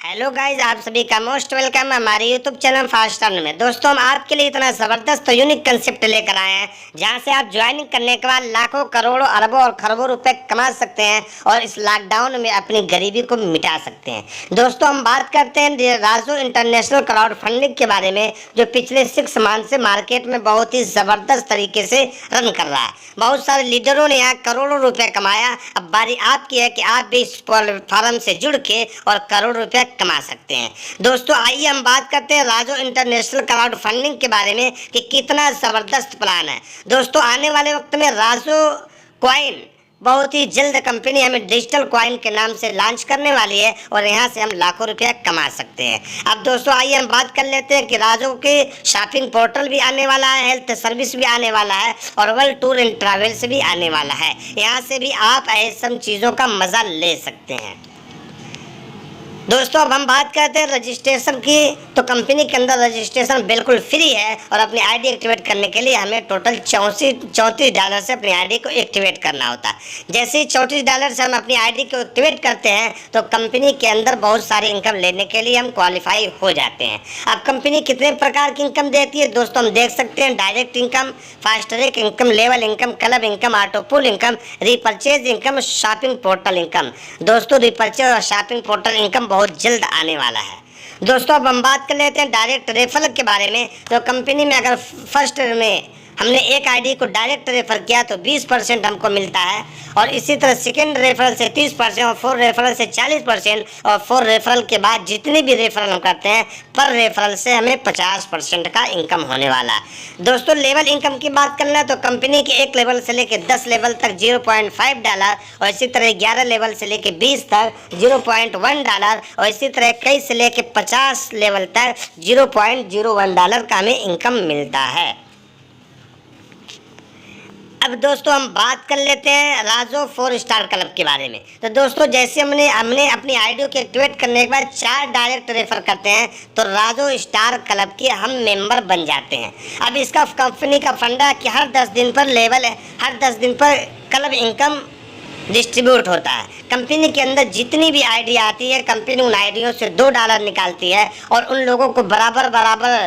Hello guys, आप सभी का मोस्ट वेलकम हमारे यूट्यूब चैनल फास्ट अर्न में। दोस्तों, हम आपके लिए इतना ज़बरदस्त यूनिक कंसेप्ट लेकर आए हैं जहां से आप ज्वाइनिंग करने के बाद लाखों करोड़ों अरबों और खरबों रुपए कमा सकते हैं और इस लॉकडाउन में अपनी गरीबी को मिटा सकते हैं। दोस्तों, हम बात करते हैं राजो इंटरनेशनल क्राउड फंडिंग के बारे में, जो पिछले 6 मंथ से मार्केट में बहुत ही ज़बरदस्त तरीके से रन कर रहा है। बहुत सारे लीडरों ने यहाँ करोड़ों रुपए कमाया। अब बारी आपकी है कि आप भी इस प्लेटफॉर्म से जुड़ के और करोड़ रुपए कमा सकते हैं। दोस्तों, आइए हम बात करते हैं राजो इंटरनेशनल क्राउड फंडिंग के बारे में कि कितना ज़बरदस्त प्लान है। दोस्तों, आने वाले वक्त में राजो कॉइन बहुत ही जल्द कंपनी हमें डिजिटल कॉइन के नाम से लॉन्च करने वाली है और यहाँ से हम लाखों रुपया कमा सकते हैं। अब दोस्तों, आइए हम बात कर लेते हैं कि राजो के शॉपिंग पोर्टल भी आने वाला है, हेल्थ सर्विस भी आने वाला है और वर्ल्ड टूर एंड ट्रैवल्स भी आने वाला है। यहाँ से भी आप ऐसी चीज़ों का मज़ा ले सकते हैं। दोस्तों, अब हम बात करते हैं रजिस्ट्रेशन की, तो कंपनी के अंदर रजिस्ट्रेशन बिल्कुल फ्री है और अपनी आईडी एक्टिवेट करने के लिए हमें टोटल $34 से अपनी आईडी को एक्टिवेट करना होता है। जैसे ही $34 से हम अपनी आईडी को एक्टिवेट करते हैं तो कंपनी के अंदर बहुत सारी इनकम लेने के लिए हम क्वालिफाई हो जाते हैं। अब कंपनी कितने प्रकार की इनकम देती है दोस्तों, हम देख सकते हैं। Direct income, fast track income, level income, club income, auto pool income, repurchase income, shopping portal income. दोस्तों, रिपर्चेज और शॉपिंग पोर्टल इनकम बहुत जल्द आने वाला है। दोस्तों, अब हम बात कर लेते हैं डायरेक्ट रेफरल के बारे में। तो कंपनी में अगर फर्स्ट में हमने एक आईडी को डायरेक्ट रेफर किया तो 20% हमको मिलता है और इसी तरह सेकेंड रेफरल से 30% और 4 रेफरल से 40% और 4 रेफरल के बाद जितने भी रेफरल हम करते हैं पर रेफरल से हमें 50% का इनकम होने वाला है। दोस्तों, लेवल इनकम की बात करना है तो कंपनी के 1 लेवल से लेकर 10 लेवल तक $0.5 और इसी तरह 11 लेवल से लेकर 20 तक $0.1 और इसी तरह 21 से लेकर 50 लेवल तक $0.01 का हमें इनकम मिलता है। अब दोस्तों, हम बात कर लेते हैं राजो 4 स्टार क्लब के बारे में। तो दोस्तों, जैसे हमने अपनी आईडी को एक्टिवेट करने के बाद 4 डायरेक्ट रेफर करते हैं तो राजो स्टार क्लब के हम मेंबर बन जाते हैं। अब इसका कंपनी का फंडा कि हर 10 दिन पर क्लब इनकम डिस्ट्रीब्यूट होता है। कंपनी के अंदर जितनी भी आईडी आती है, कंपनी उन आईडियों से $2 निकालती है और उन लोगों को बराबर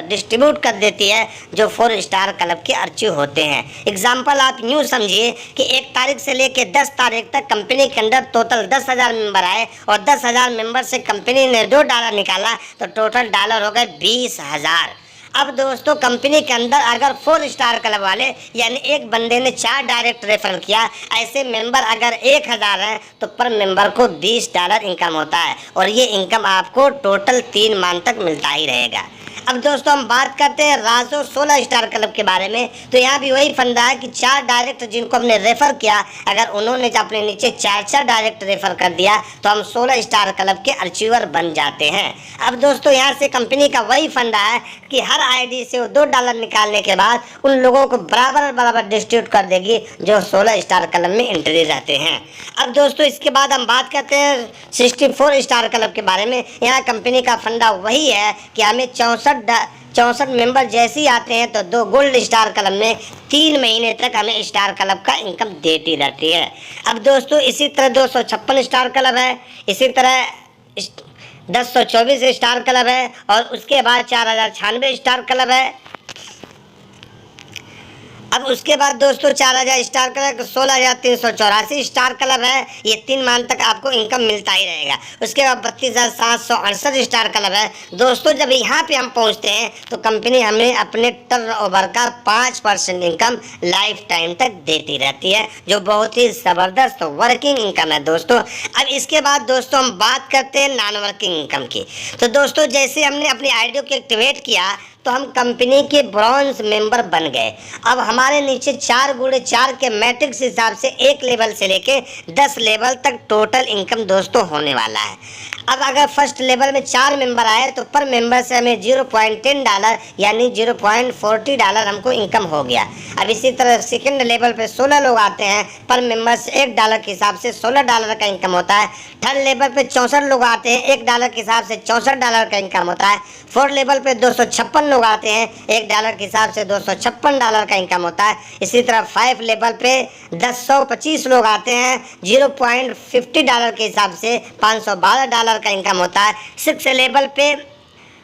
डिस्ट्रीब्यूट कर देती है जो 4 स्टार क्लब के अर्चिव होते हैं। एग्जाम्पल आप यूँ समझिए कि 1 तारीख से लेकर 10 तारीख तक कंपनी के अंदर टोटल 10,000 मेंबर आए और 10,000 मेंबर से कंपनी ने $2 निकाला तो टोटल डॉलर हो गए 20,000। अब दोस्तों, कंपनी के अंदर अगर 4 स्टार क्लब वाले यानी एक बंदे ने 4 डायरेक्ट रेफर किया, ऐसे मेंबर अगर 1,000 हैं तो पर मेंबर को $20 इनकम होता है और ये इनकम आपको टोटल 3 मंथ तक मिलता ही रहेगा। अब दोस्तों, हम बात करते हैं राजो 16 स्टार क्लब के बारे में। तो यहाँ भी वही फंडा है कि 4 डायरेक्ट जिनको हमने रेफर किया, अगर उन्होंने अपने नीचे 4 डायरेक्ट रेफर कर दिया तो हम 16 स्टार क्लब के अचीवर बन जाते हैं। अब दोस्तों, यहाँ से कंपनी का वही फंडा है कि हर आईडी से वो $2 निकालने के बाद उन लोगों को बराबर डिस्ट्रीब्यूट कर देगी जो 16 स्टार क्लब में एंट्री रहते हैं। अब दोस्तों, इसके बाद हम बात करते हैं 64 स्टार क्लब के बारे में। यहाँ कंपनी का फंडा वही है कि हमें 64 मेंबर जैसे ही आते हैं तो 2 गोल्ड स्टार क्लब में 3 महीने तक हमें स्टार क्लब का इनकम देती रहती है। अब दोस्तों, इसी तरह 256 स्टार क्लब है, इसी तरह 1024 स्टार क्लब है और उसके बाद 4096 स्टार क्लब है। अब उसके बाद दोस्तों 4000 स्टार क्लब, 16,384 स्टार क्लब है। ये 3 मंथ तक आपको इनकम मिलता ही रहेगा। उसके बाद 32,768 स्टार क्लब है। दोस्तों, जब यहाँ पे हम पहुँचते हैं तो कंपनी हमें अपने टर्नओवर का 5% इनकम लाइफ टाइम तक देती रहती है, जो बहुत ही ज़बरदस्त वर्किंग इनकम है दोस्तों। अब इसके बाद दोस्तों हम बात करते हैं नॉन वर्किंग इनकम की। तो दोस्तों, जैसे हमने अपनी आईडी को एक्टिवेट किया तो हम कंपनी के ब्रॉन्ज मेंबर बन गए। अब हमारे नीचे 4x4 के मैट्रिक्स हिसाब से 1 लेवल से लेके 10 लेवल तक टोटल इनकम दोस्तों होने वाला है। अब अगर फर्स्ट लेवल में 4 मेंबर आए तो पर मेंबर से हमें $0.10 यानी $0.40 हमको इनकम हो गया। अब इसी तरह सेकंड लेवल पे 16 लोग आते हैं, पर मेंबर से $1 के हिसाब से $16 का इनकम होता है। थर्ड लेवल पे 64 लोग आते हैं, $1 के हिसाब से $64 का इनकम होता है। फोर्थ लेवल पे 256 लोग आते हैं, $1 के हिसाब से $256 का इनकम होता है। इसी तरह 5 लेवल पे 125 लोग आते हैं, $0.50 के हिसाब से $512 का इनकम होता है। 6 लेवल पे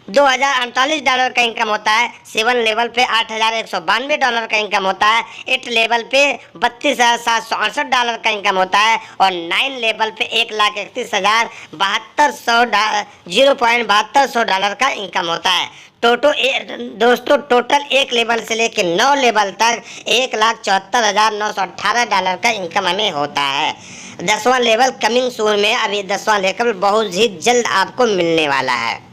$2048 का इनकम होता है। 7 लेवल पे $8192 का इनकम होता है। 8 लेवल पे $32,768 का इनकम होता है। और 9 लेवल पे $1,31,072 का इनकम होता है। दोस्तों टोटल 1 लेवल से लेकर 9 लेवल तक $1,74,918 का इनकम हमें होता है। 10वां लेवल कमिंग सून में, अभी 10वां लेवल बहुत ही जल्द आपको मिलने वाला है।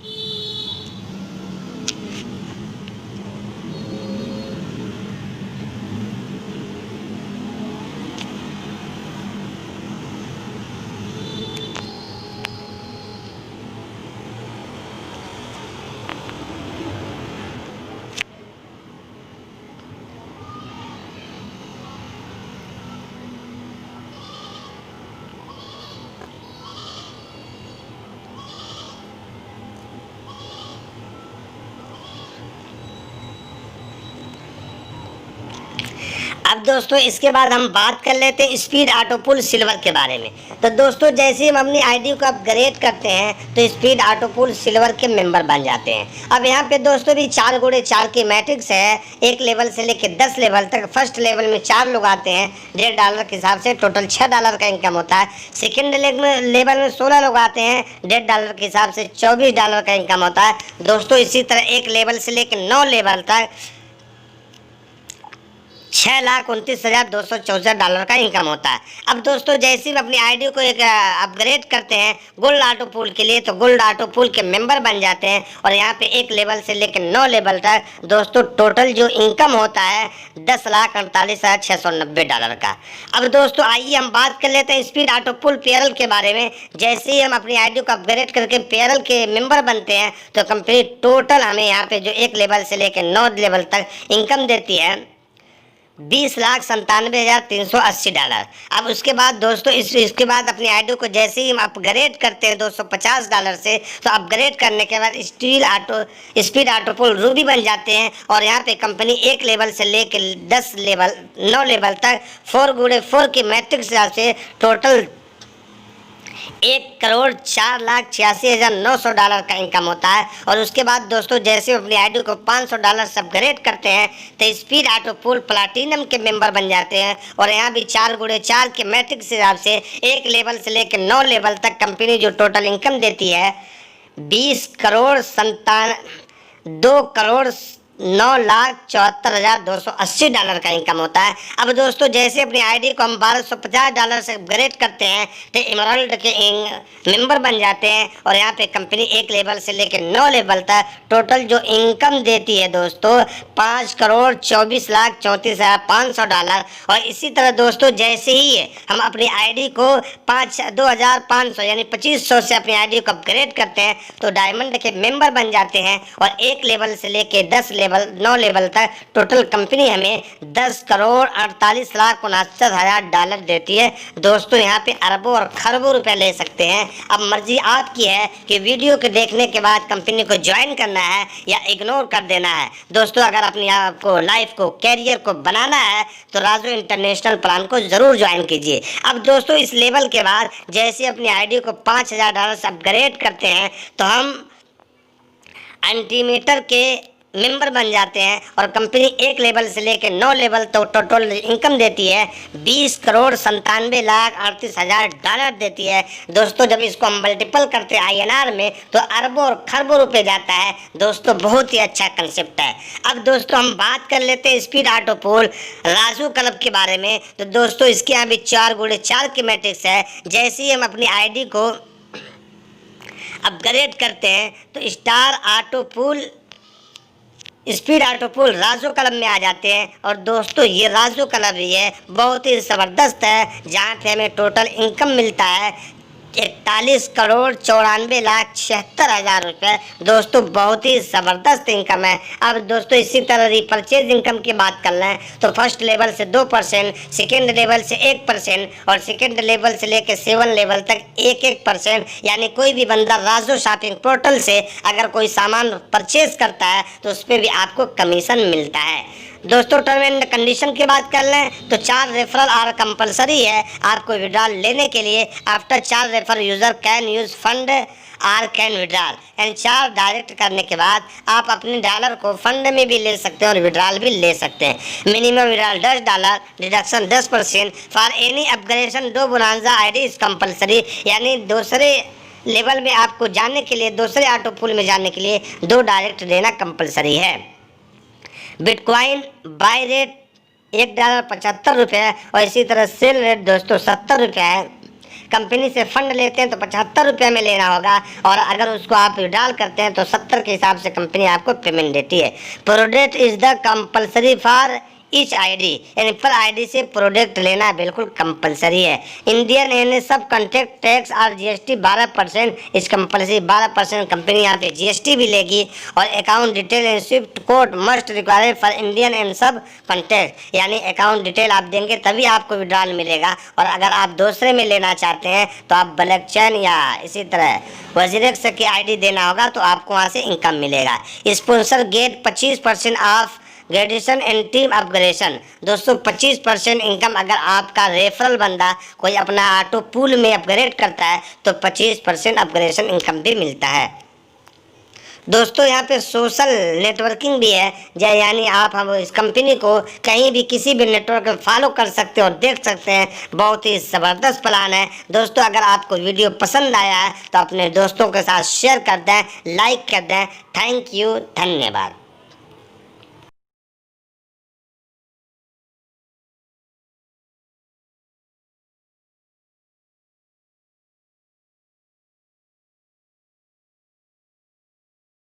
अब दोस्तों इसके बाद हम बात कर लेते हैं स्पीड ऑटो पुल सिल्वर के बारे में। तो दोस्तों जैसे हम अपनी आईडी को अपग्रेड करते हैं तो स्पीड ऑटो पुल सिल्वर के मेंबर बन जाते हैं। अब यहाँ पे दोस्तों भी 4x4 की मैट्रिक्स है, 1 लेवल से लेकर 10 लेवल तक। फर्स्ट लेवल में 4 लोग आते हैं, $1.5 के हिसाब से टोटल $6 का इनकम होता है। सेकेंड लेवल में 16 लोग आते हैं, $1.5 के हिसाब से $24 का इनकम होता है। दोस्तों इसी तरह 1 लेवल से लेकर 9 लेवल तक $6,29,264 का इनकम होता है। अब दोस्तों जैसे ही अपनी आईडी को एक अपग्रेड करते हैं गोल्ड ऑटो पूल के लिए, तो गोल्ड ऑटो पूल के मेंबर बन जाते हैं। और यहाँ पे 1 लेवल से लेकर 9 लेवल तक दोस्तों टोटल जो इनकम होता है $10,48,690 का। अब दोस्तों आइए हम बात कर लेते हैं स्पीड ऑटो पूल पेयरल के बारे में। जैसे ही हम अपनी आईडी को अपग्रेड करके पेयरल के मेंबर बनते हैं तो कंपनी टोटल हमें यहाँ पे जो 1 लेवल से लेकर 9 लेवल तक इनकम देती है $20,97,380। अब उसके बाद दोस्तों इसके बाद अपनी आईडी को जैसे ही हम अपग्रेड करते हैं $250 से, तो अपग्रेड करने के बाद स्पीड ऑटो पुल रूबी बन जाते हैं। और यहाँ पे कंपनी 1 लेवल से लेकर 9 लेवल तक 4x4 की मैट्रिक्स से टोटल $1,04,86,900 का इनकम होता है। और उसके बाद दोस्तों जैसे अपनी आईडी को $500 से अपग्रेड करते हैं तो स्पीड ऑटो पूल प्लाटिनम के मेंबर बन जाते हैं। और यहाँ भी 4x4 के मैट्रिक्स हिसाब से 1 लेवल से लेकर 9 लेवल तक कंपनी जो टोटल इनकम देती है $2,09,74,280 का इनकम होता है। अब दोस्तों जैसे अपनी आईडी को हम $1,250 से अपग्रेड करते हैं तो इमराल्ड के मेंबर बन जाते हैं। और यहाँ पे कंपनी 1 लेवल से लेकर 9 लेवल तक टोटल जो इनकम देती है दोस्तों $5,24,34,500। और इसी तरह दोस्तों जैसे ही हम अपनी आईडी को 2,500 यानी 2,500 से अपनी आईडी को अपग्रेड करते हैं तो डायमंड के मेंबर बन जाते हैं। और 1 लेवल से लेके 9 लेवल तक टोटल कंपनी हमें $10,48,69,000 देती है। दोस्तों यहाँ पे अरबों और खरबों रुपए ले सकते हैं। अब मर्जी आपकी है कि वीडियो को देखने के बाद कंपनी को ज्वाइन करना है या इग्नोर कर देना है। दोस्तों अगर अपनी आपको लाइफ को कैरियर को बनाना है तो राजू इंटरनेशनल प्लान को ज़रूर ज्वाइन कीजिए। अब दोस्तों इस लेवल के बाद जैसे अपनी आईडी को $5,000 से अपग्रेड करते हैं तो हम अल्टीमीटर के मेंबर बन जाते हैं। और कंपनी 1 लेवल से लेकर 9 लेवल तो टोटल इनकम देती है $20,97,38,000 देती है। दोस्तों जब इसको हम मल्टीपल करते हैं INR में तो अरबों और खरबों रुपए जाता है। दोस्तों बहुत ही अच्छा कंसेप्ट है। अब दोस्तों हम बात कर लेते हैं speed auto pool Raju club के बारे में। तो दोस्तों इसके यहाँ भी 4x4 की मैट्रिक्स है। जैसे ही हम अपनी आईडी को अपग्रेड करते हैं तो speed auto pool Raju club में आ जाते हैं। और दोस्तों ये राजू क्लब ही है बहुत ही ज़बरदस्त है जहाँ पे हमें टोटल इनकम मिलता है 41,94,76,000 रुपये। दोस्तों बहुत ही ज़बरदस्त इनकम है। अब दोस्तों इसी तरह रिपर्चेज इनकम की बात कर लें तो फर्स्ट लेवल से 2%, सेकेंड लेवल से 1% और सेकेंड लेवल से लेकर 7 लेवल तक 1-1%। यानी कोई भी बंदा राजो शॉपिंग पोर्टल से अगर कोई सामान परचेज करता है तो उस पर भी आपको कमीशन मिलता है। दोस्तों टर्म एंड कंडीशन की बात कर लें तो 4 रेफरल आर कंपलसरी है आपको विड्रॉल लेने के लिए। After 4 refer user can use fund or can withdrawal and 4 direct करने के बाद आप अपने डॉलर को फंड में भी ले सकते हैं और विड्रॉल भी ले सकते हैं। Minimum withdrawal $10, deduction 10%। For any upgradation do bonanza ID is compulsory. यानी दूसरे लेवल में आपको जाने के लिए, दूसरे ऑटो पूल में जाने के लिए 2 डायरेक्ट देना कंपलसरी है। बिटकॉइन बाय रेट $1 75 रुपये और इसी तरह सेल रेट दोस्तों 70 रुपये है। कंपनी से फंड लेते हैं तो 75 रुपये में लेना होगा और अगर उसको आप विड्रॉल करते हैं तो 70 के हिसाब से कंपनी आपको पेमेंट देती है। Product is the compulsory for each ID। यानी पर ID से प्रोडक्ट लेना बिल्कुल कंपलसरी है। इंडियन यानी सब कॉन्ट्रैक्ट टैक्स और GST 12% इस कंपलसरी 12% कंपनी यहाँ पे GST भी लेगी। और account detail and Swift code must required for Indian and सब कॉन्ट्रैक्ट। यानी अकाउंट डिटेल आप देंगे तभी आपको विड्रॉल मिलेगा। और अगर आप दूसरे में लेना चाहते हैं तो आप ब्लैक चैन या इसी तरह वजीरेक्स की ID देना होगा तो आपको वहाँ से इनकम मिलेगा। Sponsor get 25% of graduation and team upgradation. दोस्तों 25% इनकम अगर आपका रेफरल बंदा कोई अपना ऑटो पूल में अपग्रेड करता है तो 25% अपग्रेडेशन इनकम भी मिलता है। दोस्तों यहाँ पे सोशल नेटवर्किंग भी है, यानी आप हम इस कंपनी को कहीं भी किसी भी नेटवर्क में फॉलो कर सकते हैं और देख सकते हैं। बहुत ही ज़बरदस्त प्लान है। दोस्तों अगर आपको वीडियो पसंद आया है तो अपने दोस्तों के साथ शेयर कर दें, लाइक कर दें। थैंक यू, धन्यवाद।